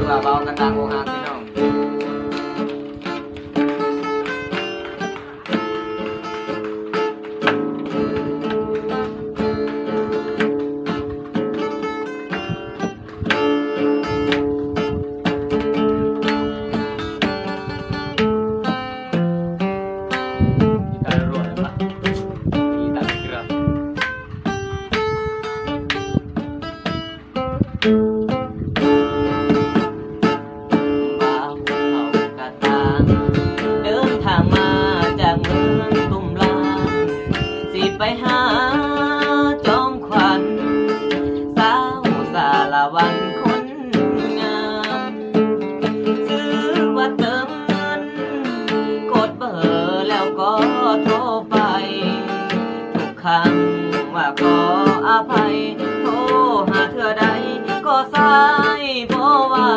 ว่าเบากันดังโอหักพี่น้องบ่าวเขากะตางเดินทางมาจากเมืองตุ้มลานสิไปหาจอมขวัญสาวสารวันคนงามซื้อว่าเติมเงินกดเบอร์แล้วก็โทรไปทุกครั้งว่าขออภัยโทรหาเธอใดก็สายบ่ว่า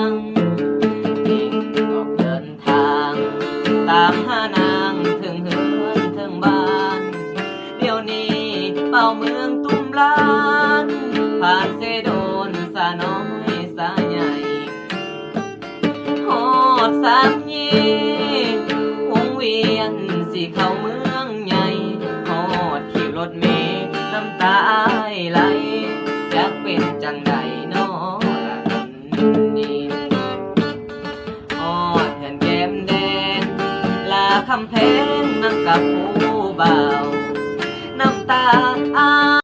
งยิ่งออกเดินทางตามหานางถึงเฮือนถึงบ้านเดี๋ยวนี้เป่าเมืองตุ้มลานผ่านเสโดนสาน้อยสาใหญ่ฮอดสามยีวงเวียนสิเข้าเมืองใหญ่ฮอดขี่รถเมล์น้ำตาไหลจักเป็นจังใดน้อละคนนี้ฮอดแผ่นแก้มแดงลาคำแพงนั่งกับผู้บ่าวน้ำตา